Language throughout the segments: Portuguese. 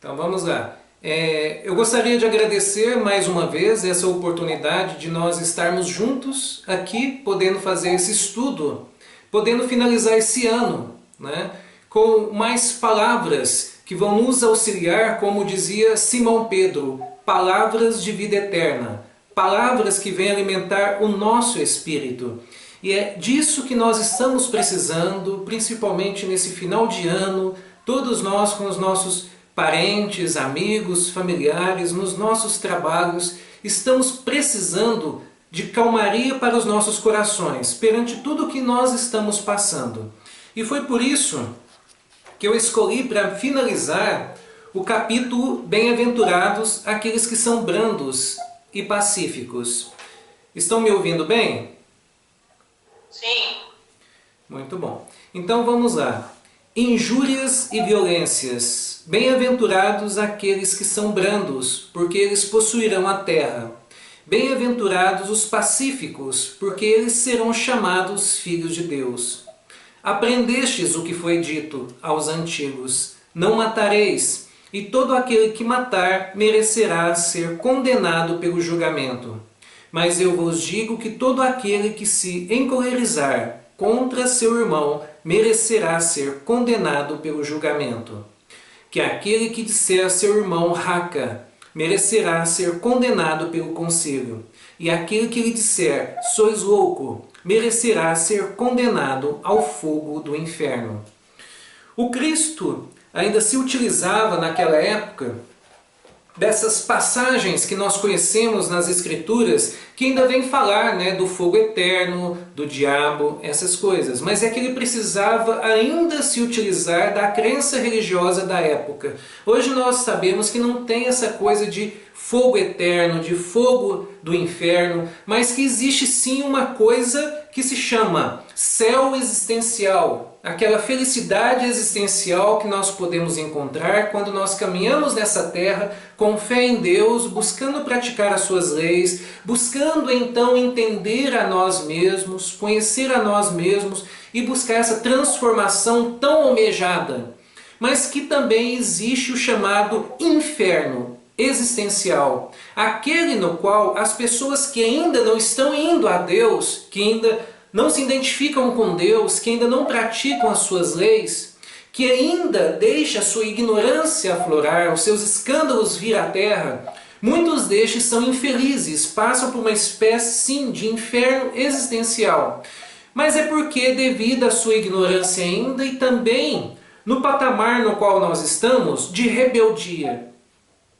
Então vamos lá. Eu gostaria de agradecer mais uma vez essa oportunidade de nós estarmos juntos aqui, podendo fazer esse estudo, podendo finalizar esse ano, né, com mais palavras que vão nos auxiliar, como dizia Simão Pedro, palavras de vida eterna, palavras que vêm alimentar o nosso espírito. E é disso que nós estamos precisando, principalmente nesse final de ano, todos nós com os nossos parentes, amigos, familiares, nos nossos trabalhos, estamos precisando de calmaria para os nossos corações, perante tudo o que nós estamos passando. E foi por isso que eu escolhi para finalizar o capítulo Bem-aventurados aqueles que são brandos e pacíficos. Estão me ouvindo bem? Sim. Muito bom. Então vamos lá. Injúrias e violências. Bem-aventurados aqueles que são brandos, porque eles possuirão a terra. Bem-aventurados os pacíficos, porque eles serão chamados filhos de Deus. Aprendestes o que foi dito aos antigos: não matareis, e todo aquele que matar merecerá ser condenado pelo julgamento. Mas eu vos digo que todo aquele que se encolerizar contra seu irmão merecerá ser condenado pelo julgamento. Que aquele que disser a seu irmão raca merecerá ser condenado pelo conselho. E aquele que lhe disser sois louco merecerá ser condenado ao fogo do inferno. O Cristo ainda se utilizava naquela época dessas passagens que nós conhecemos nas Escrituras, que ainda vem falar, né, do fogo eterno, do diabo, essas coisas. Mas é que ele precisava ainda se utilizar da crença religiosa da época. Hoje nós sabemos que não tem essa coisa de fogo eterno, de fogo do inferno, mas que existe sim uma coisa que se chama céu existencial. Aquela felicidade existencial que nós podemos encontrar quando nós caminhamos nessa terra com fé em Deus, buscando praticar as suas leis, buscando então entender a nós mesmos, conhecer a nós mesmos e buscar essa transformação tão almejada. Mas que também existe o chamado inferno existencial, aquele no qual as pessoas que ainda não estão indo a Deus, que ainda não se identificam com Deus, que ainda não praticam as suas leis, que ainda deixa a sua ignorância aflorar, os seus escândalos vir à terra, muitos destes são infelizes, passam por uma espécie, sim, de inferno existencial. Mas é porque, devido à sua ignorância ainda, e também no patamar no qual nós estamos, de rebeldia.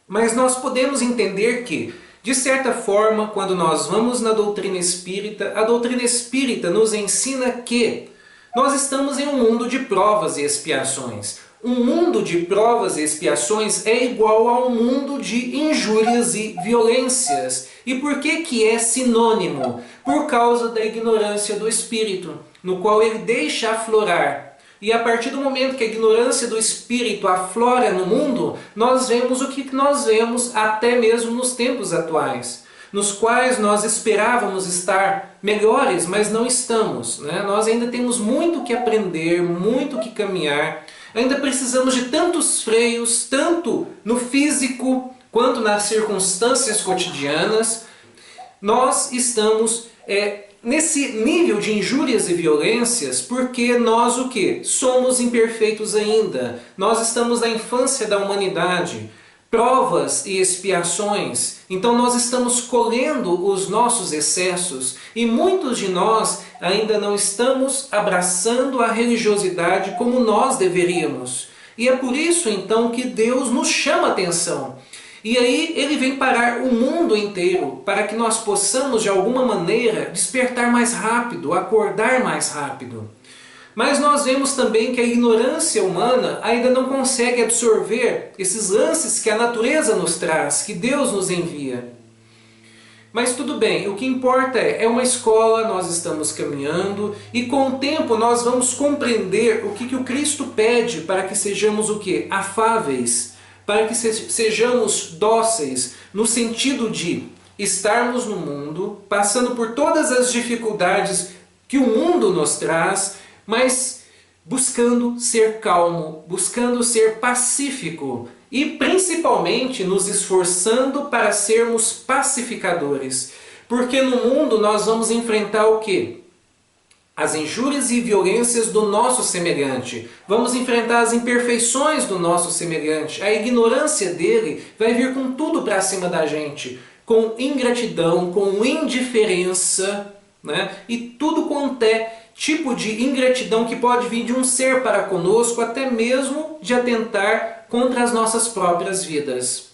Mas nós podemos entender que, de certa forma, quando nós vamos na doutrina espírita, a doutrina espírita nos ensina que nós estamos em um mundo de provas e expiações. Um mundo de provas e expiações é igual a um mundo de injúrias e violências. E por que é sinônimo? Por causa da ignorância do espírito, no qual ele deixa aflorar. E a partir do momento que a ignorância do espírito aflora no mundo, nós vemos o que nós vemos até mesmo nos tempos atuais, nos quais nós esperávamos estar melhores, mas não estamos, né? Nós ainda temos muito que aprender, muito que caminhar, ainda precisamos de tantos freios, tanto no físico quanto nas circunstâncias cotidianas. Nós estamos nesse nível de injúrias e violências, porque nós o quê? Somos imperfeitos ainda. Nós estamos na infância da humanidade. Provas e expiações. Então nós estamos colhendo os nossos excessos e muitos de nós ainda não estamos abraçando a religiosidade como nós deveríamos. E é por isso então que Deus nos chama a atenção. E aí ele vem parar o mundo inteiro para que nós possamos de alguma maneira despertar mais rápido, acordar mais rápido. Mas nós vemos também que a ignorância humana ainda não consegue absorver esses lances que a natureza nos traz, que Deus nos envia. Mas tudo bem, o que importa é uma escola, nós estamos caminhando e com o tempo nós vamos compreender o que o Cristo pede para que sejamos o quê? Afáveis. Para que sejamos dóceis, no sentido de estarmos no mundo, passando por todas as dificuldades que o mundo nos traz, mas buscando ser calmo, buscando ser pacífico e principalmente nos esforçando para sermos pacificadores. Porque no mundo nós vamos enfrentar o quê? As injúrias e violências do nosso semelhante. Vamos enfrentar as imperfeições do nosso semelhante. A ignorância dele vai vir com tudo para cima da gente. Com ingratidão, com indiferença, né? E tudo quanto é tipo de ingratidão que pode vir de um ser para conosco, até mesmo de atentar contra as nossas próprias vidas.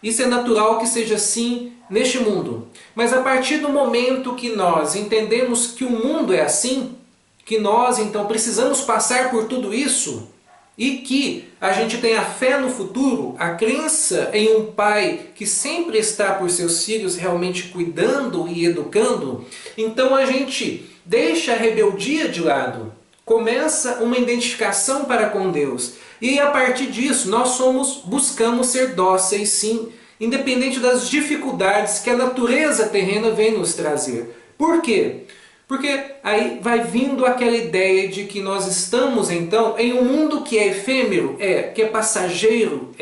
Isso é natural que seja assim neste mundo. Mas a partir do momento que nós entendemos que o mundo é assim, que nós então precisamos passar por tudo isso, e que a gente tem a fé no futuro, a crença em um pai que sempre está por seus filhos realmente cuidando e educando, então a gente deixa a rebeldia de lado, começa uma identificação para com Deus. E a partir disso nós buscamos ser dóceis sim, independente das dificuldades que a natureza terrena vem nos trazer. Por quê? Porque aí vai vindo aquela ideia de que nós estamos então em um mundo que é efêmero, que é passageiro,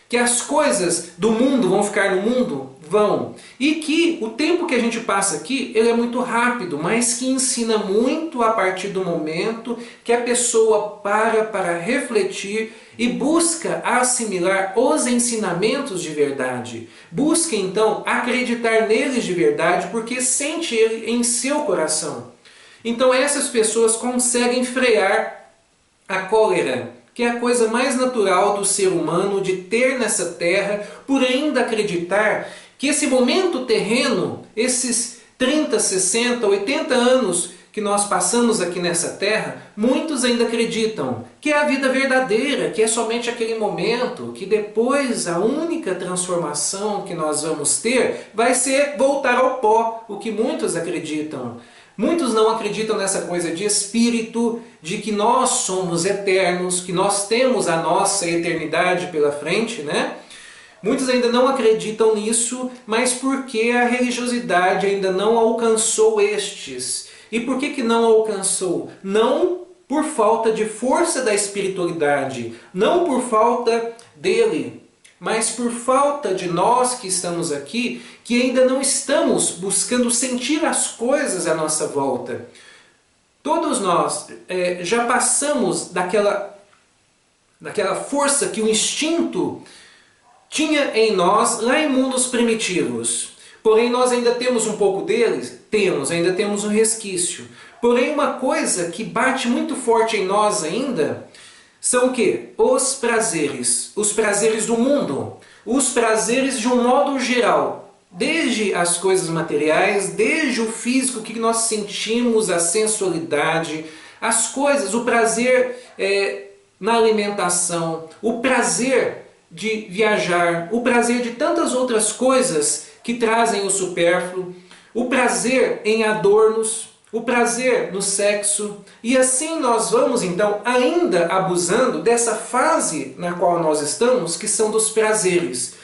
que as coisas do mundo vão ficar no mundo, vão. E que o tempo que a gente passa aqui, ele é muito rápido, mas que ensina muito a partir do momento que a pessoa para refletir e busca assimilar os ensinamentos de verdade. Busca então acreditar neles de verdade, porque sente ele em seu coração. Então essas pessoas conseguem frear a cólera, que é a coisa mais natural do ser humano de ter nessa terra, por ainda acreditar que esse momento terreno, esses 30, 60, 80 anos que nós passamos aqui nessa terra, muitos ainda acreditam que é a vida verdadeira, que é somente aquele momento, que depois a única transformação que nós vamos ter vai ser voltar ao pó, o que muitos acreditam. Muitos não acreditam nessa coisa de espírito, de que nós somos eternos, que nós temos a nossa eternidade pela frente, né? Muitos ainda não acreditam nisso, mas porque a religiosidade ainda não alcançou estes. E por que não alcançou? Não por falta de força da espiritualidade, não por falta dele, mas por falta de nós que estamos aqui, que ainda não estamos buscando sentir as coisas à nossa volta. Todos nós já passamos daquela força que o instinto tinha em nós lá em mundos primitivos. Porém, nós ainda temos um pouco deles? Ainda temos um resquício. Porém, uma coisa que bate muito forte em nós ainda são o quê? Os prazeres do mundo, os prazeres de um modo geral. Desde as coisas materiais, desde o físico, o que nós sentimos, a sensualidade, as coisas, o prazer na alimentação, o prazer de viajar, o prazer de tantas outras coisas que trazem o supérfluo, o prazer em adornos, o prazer no sexo, e assim nós vamos então ainda abusando dessa fase na qual nós estamos, que são dos prazeres.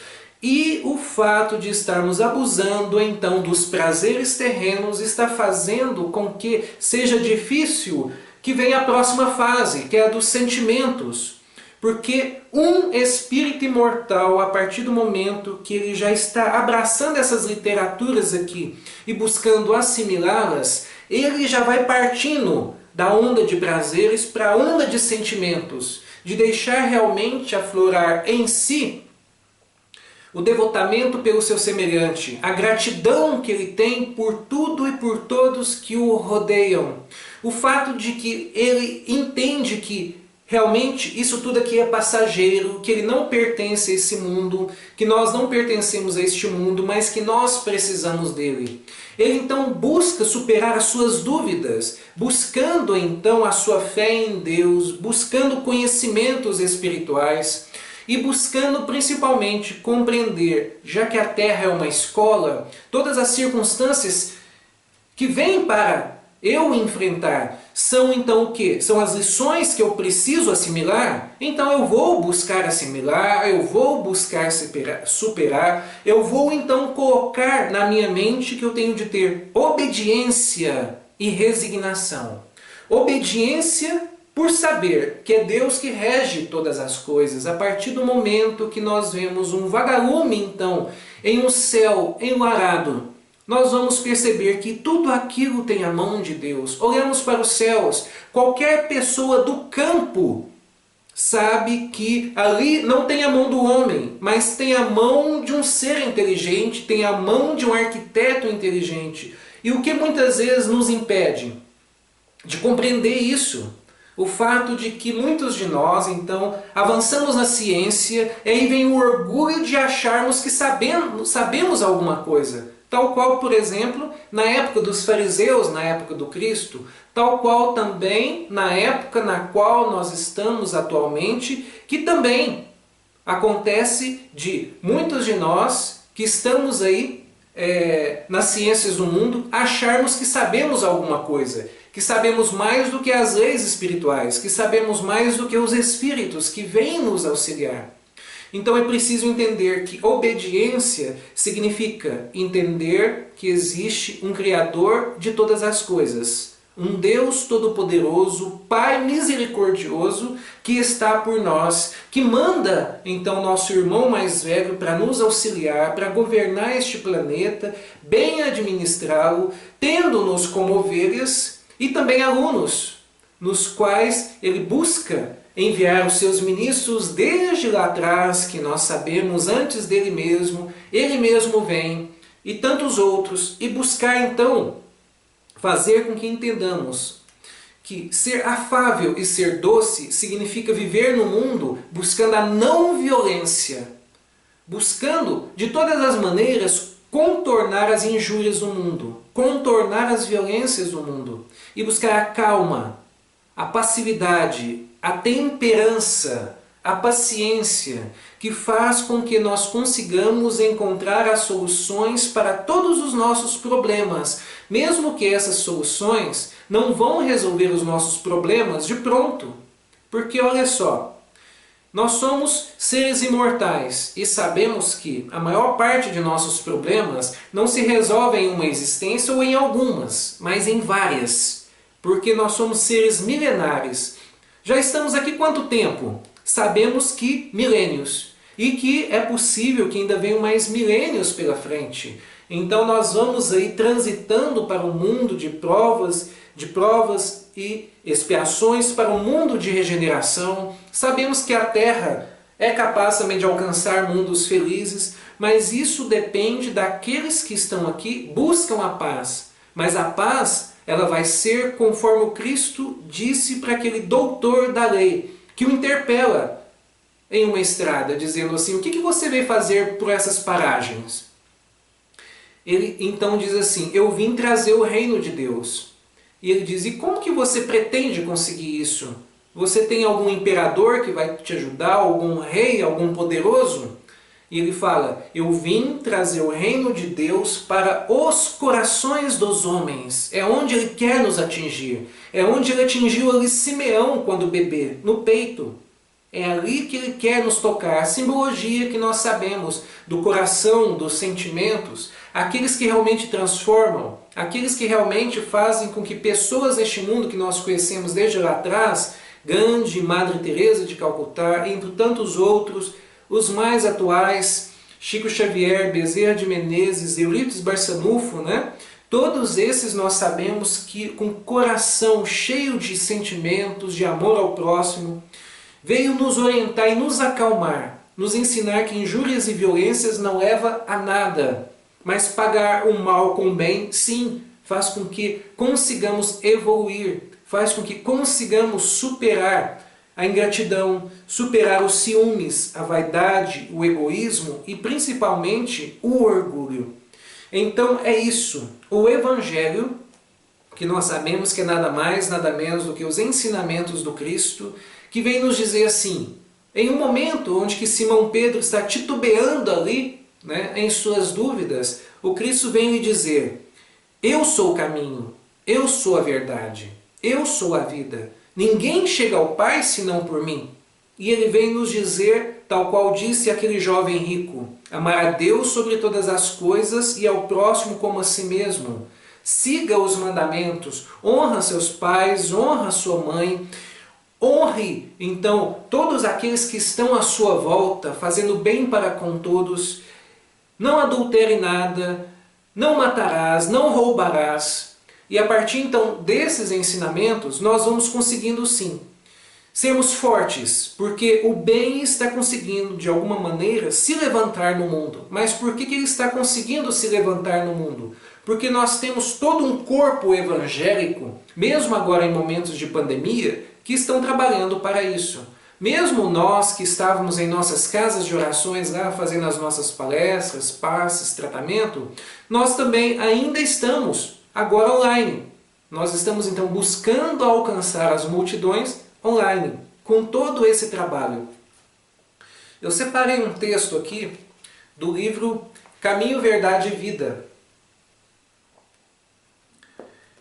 E o fato de estarmos abusando então dos prazeres terrenos está fazendo com que seja difícil que venha a próxima fase, que é a dos sentimentos. Porque um espírito imortal, a partir do momento que ele já está abraçando essas literaturas aqui e buscando assimilá-las, ele já vai partindo da onda de prazeres para a onda de sentimentos, de deixar realmente aflorar em si o devotamento pelo seu semelhante, a gratidão que ele tem por tudo e por todos que o rodeiam. O fato de que ele entende que realmente isso tudo aqui é passageiro, que ele não pertence a esse mundo, que nós não pertencemos a este mundo, mas que nós precisamos dele. Ele então busca superar as suas dúvidas, buscando então a sua fé em Deus, buscando conhecimentos espirituais e buscando principalmente compreender, já que a Terra é uma escola, todas as circunstâncias que vêm para eu enfrentar são então o quê? São as lições que eu preciso assimilar? Então eu vou buscar assimilar, eu vou buscar superar, eu vou então colocar na minha mente que eu tenho de ter obediência e resignação. Obediência por saber que é Deus que rege todas as coisas, a partir do momento que nós vemos um vagalume, então, em um céu enluarado, nós vamos perceber que tudo aquilo tem a mão de Deus. Olhamos para os céus, qualquer pessoa do campo sabe que ali não tem a mão do homem, mas tem a mão de um ser inteligente, tem a mão de um arquiteto inteligente. E o que muitas vezes nos impede de compreender isso? O fato de que muitos de nós, então, avançamos na ciência e aí vem o orgulho de acharmos que sabemos alguma coisa. Tal qual, por exemplo, na época dos fariseus, na época do Cristo, tal qual também na época na qual nós estamos atualmente, que também acontece de muitos de nós que estamos aí nas ciências do mundo acharmos que sabemos alguma coisa, que sabemos mais do que as leis espirituais, que sabemos mais do que os espíritos que vêm nos auxiliar. Então é preciso entender que obediência significa entender que existe um Criador de todas as coisas, um Deus Todo-Poderoso, Pai misericordioso, que está por nós, que manda então nosso irmão mais velho para nos auxiliar, para governar este planeta, bem administrá-lo, tendo-nos como ovelhas e também alunos, nos quais ele busca enviar os seus ministros desde lá atrás, que nós sabemos antes dele mesmo, ele mesmo vem, e tantos outros, e buscar então fazer com que entendamos que ser afável e ser doce significa viver no mundo buscando a não violência, buscando de todas as maneiras contornar as injúrias do mundo, contornar as violências do mundo e buscar a calma, a passividade, a temperança, a paciência, que faz com que nós consigamos encontrar as soluções para todos os nossos problemas, mesmo que essas soluções não vão resolver os nossos problemas de pronto. Porque olha só, nós somos seres imortais e sabemos que a maior parte de nossos problemas não se resolve em uma existência ou em algumas, mas em várias. Porque nós somos seres milenares. Já estamos aqui quanto tempo? Sabemos que milênios. E que é possível que ainda venham mais milênios pela frente. Então nós vamos aí transitando para um mundo de provas e expiações, para um mundo de regeneração. Sabemos que a Terra é capaz também de alcançar mundos felizes, mas isso depende daqueles que estão aqui, buscam a paz. Mas a paz, ela vai ser conforme o Cristo disse para aquele doutor da lei, que o interpela em uma estrada, dizendo assim: o que você veio fazer por essas paragens? Ele então diz assim: eu vim trazer o reino de Deus. E ele diz: e como que você pretende conseguir isso? Você tem algum imperador que vai te ajudar? Algum rei? Algum poderoso? E ele fala: eu vim trazer o reino de Deus para os corações dos homens. É onde ele quer nos atingir. É onde ele atingiu ali Simeão quando bebê, no peito. É ali que ele quer nos tocar. A simbologia que nós sabemos do coração, dos sentimentos, aqueles que realmente transformam, aqueles que realmente fazem com que pessoas deste mundo que nós conhecemos desde lá atrás, Gandhi, Madre Teresa de Calcutá, entre tantos outros, os mais atuais, Chico Xavier, Bezerra de Menezes, Eurípides Barçanufo, né? Todos esses nós sabemos que com coração cheio de sentimentos, de amor ao próximo, veio nos orientar e nos acalmar, nos ensinar que injúrias e violências não levam a nada, mas pagar o mal com o bem, sim, faz com que consigamos evoluir, faz com que consigamos superar a ingratidão, superar os ciúmes, a vaidade, o egoísmo e principalmente o orgulho. Então é isso, o Evangelho, que nós sabemos que é nada mais, nada menos do que os ensinamentos do Cristo, que vem nos dizer assim, em um momento onde que Simão Pedro está titubeando ali, né, em suas dúvidas, o Cristo vem lhe dizer: eu sou o caminho, eu sou a verdade, eu sou a vida, ninguém chega ao Pai senão por mim. E ele vem nos dizer, tal qual disse aquele jovem rico: amar a Deus sobre todas as coisas e ao próximo como a si mesmo. Siga os mandamentos, honra seus pais, honra sua mãe, Honre, então, todos aqueles que estão à sua volta, fazendo bem para com todos. Não adultere nada, não matarás, não roubarás. E a partir então desses ensinamentos, nós vamos conseguindo sim sermos fortes, porque o bem está conseguindo de alguma maneira se levantar no mundo. Mas por que ele está conseguindo se levantar no mundo? Porque nós temos todo um corpo evangélico, mesmo agora em momentos de pandemia, que estão trabalhando para isso. Mesmo nós que estávamos em nossas casas de orações lá fazendo as nossas palestras, passes, tratamento, nós também ainda estamos agora online. Nós estamos então buscando alcançar as multidões online, com todo esse trabalho. Eu separei um texto aqui do livro Caminho, Verdade e Vida,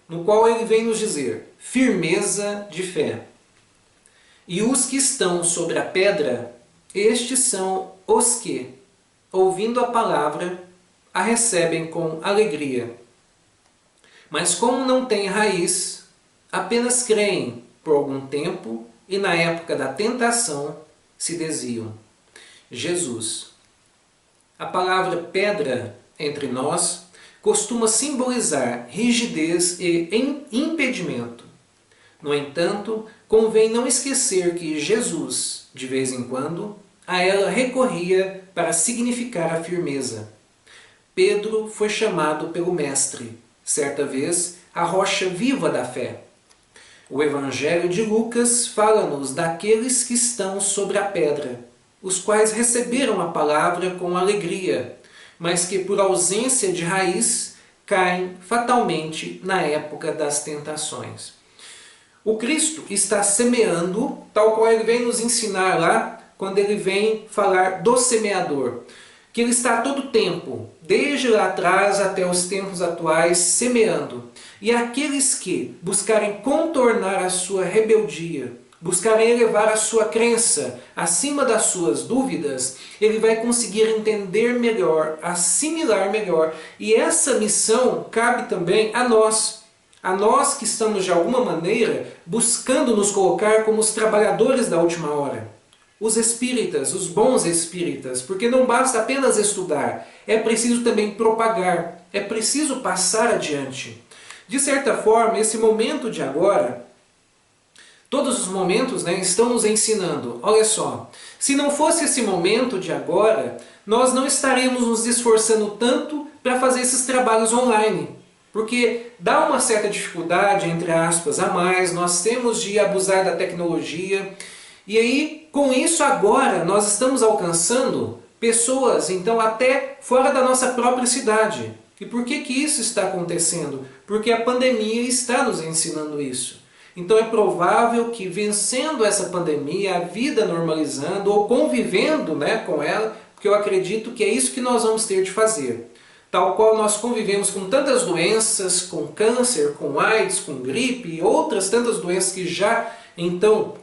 no qual ele vem nos dizer: firmeza de fé. E os que estão sobre a pedra, estes são os que, ouvindo a palavra, a recebem com alegria. Mas como não têm raiz, apenas creem por algum tempo e na época da tentação se desviam. Jesus. A palavra pedra entre nós costuma simbolizar rigidez e impedimento. No entanto, convém não esquecer que Jesus, de vez em quando, a ela recorria para significar a firmeza. Pedro foi chamado pelo Mestre, certa vez, a rocha viva da fé. O Evangelho de Lucas fala-nos daqueles que estão sobre a pedra, os quais receberam a palavra com alegria, mas que por ausência de raiz caem fatalmente na época das tentações. O Cristo está semeando, tal qual ele vem nos ensinar lá, quando ele vem falar do semeador, que ele está a todo tempo, desde lá atrás até os tempos atuais, semeando. E aqueles que buscarem contornar a sua rebeldia, buscarem elevar a sua crença acima das suas dúvidas, ele vai conseguir entender melhor, assimilar melhor. E essa missão cabe também a nós que estamos de alguma maneira buscando nos colocar como os trabalhadores da última hora. Os espíritas, os bons espíritas, porque não basta apenas estudar, é preciso também propagar, é preciso passar adiante. De certa forma, esse momento de agora, todos os momentos, estão nos ensinando. Olha só, se não fosse esse momento de agora, nós não estaríamos nos esforçando tanto para fazer esses trabalhos online. Porque dá uma certa dificuldade, entre aspas, a mais, nós temos de abusar da tecnologia. E aí, com isso agora, nós estamos alcançando pessoas, então, até fora da nossa própria cidade. E por que isso está acontecendo? Porque a pandemia está nos ensinando isso. Então é provável que vencendo essa pandemia, a vida normalizando ou convivendo com ela, porque eu acredito que é isso que nós vamos ter de fazer. Tal qual nós convivemos com tantas doenças, com câncer, com AIDS, com gripe e outras tantas doenças que já, então,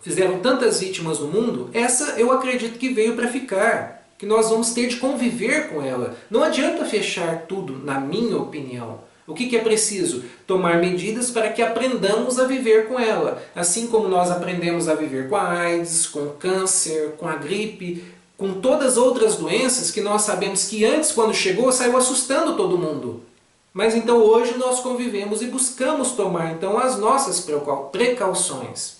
fizeram tantas vítimas no mundo, essa eu acredito que veio para ficar, que nós vamos ter de conviver com ela. Não adianta fechar tudo, na minha opinião. O que é preciso? Tomar medidas para que aprendamos a viver com ela. Assim como nós aprendemos a viver com a AIDS, com o câncer, com a gripe, com todas as outras doenças que nós sabemos que antes, quando chegou, saiu assustando todo mundo. Mas então hoje nós convivemos e buscamos tomar então as nossas precauções.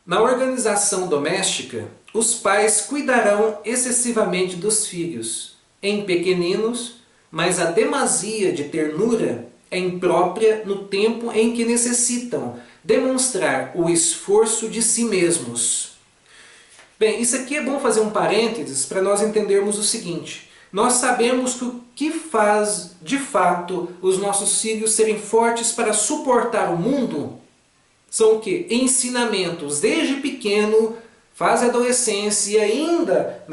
Na organização doméstica, os pais cuidarão excessivamente dos filhos, em pequeninos, mas a demasia de ternura é imprópria no tempo em que necessitam demonstrar o esforço de si mesmos. Bem, isso aqui é bom fazer um parênteses para nós entendermos o seguinte. Nós sabemos que o que faz, de fato, os nossos filhos serem fortes para suportar o mundo são o quê? Ensinamentos desde pequeno, fase adolescência e ainda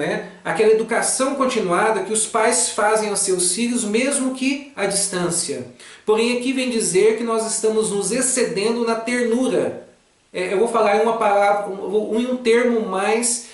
aquela educação continuada que os pais fazem aos seus filhos, mesmo que à distância. Porém, aqui vem dizer que nós estamos nos excedendo na ternura. Eu vou falar em uma palavra, em um termo mais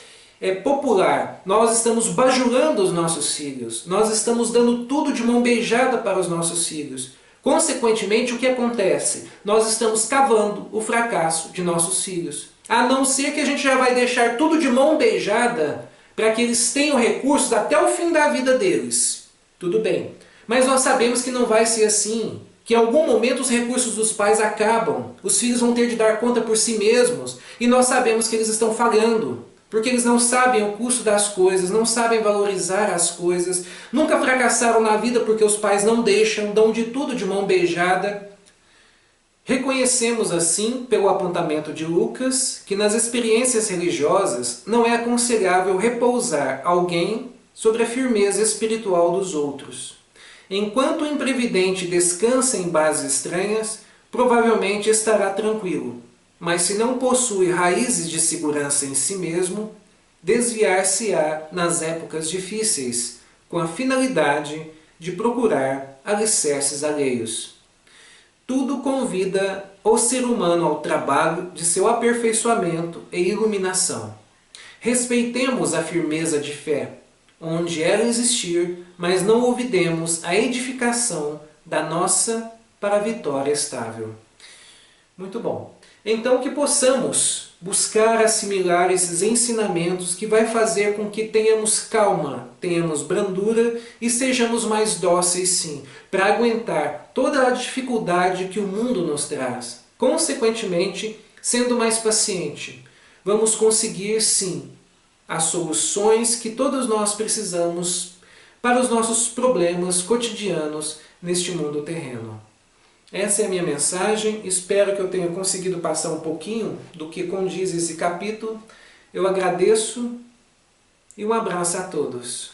popular. Nós estamos bajulando os nossos filhos. Nós estamos dando tudo de mão beijada para os nossos filhos. Consequentemente, o que acontece? Nós estamos cavando o fracasso de nossos filhos. A não ser que a gente já vai deixar tudo de mão beijada para que eles tenham recursos até o fim da vida deles. Tudo bem. Mas nós sabemos que não vai ser assim. Que em algum momento os recursos dos pais acabam. Os filhos vão ter de dar conta por si mesmos. E nós sabemos que eles estão falhando. Porque eles não sabem o custo das coisas, não sabem valorizar as coisas. Nunca fracassaram na vida porque os pais não deixam, dão de tudo de mão beijada. Reconhecemos assim, pelo apontamento de Lucas, que nas experiências religiosas não é aconselhável repousar alguém sobre a firmeza espiritual dos outros. Enquanto o imprevidente descansa em bases estranhas, provavelmente estará tranquilo, mas se não possui raízes de segurança em si mesmo, desviar-se-á nas épocas difíceis, com a finalidade de procurar alicerces alheios. Tudo convida o ser humano ao trabalho de seu aperfeiçoamento e iluminação. Respeitemos a firmeza de fé, onde ela existir, mas não olvidemos a edificação da nossa para a vitória estável. Muito bom. Então que possamos buscar assimilar esses ensinamentos que vai fazer com que tenhamos calma, tenhamos brandura e sejamos mais dóceis sim, para aguentar toda a dificuldade que o mundo nos traz. Consequentemente, sendo mais paciente, vamos conseguir sim as soluções que todos nós precisamos para os nossos problemas cotidianos neste mundo terreno. Essa é a minha mensagem, espero que eu tenha conseguido passar um pouquinho do que condiz esse capítulo. Eu agradeço e um abraço a todos.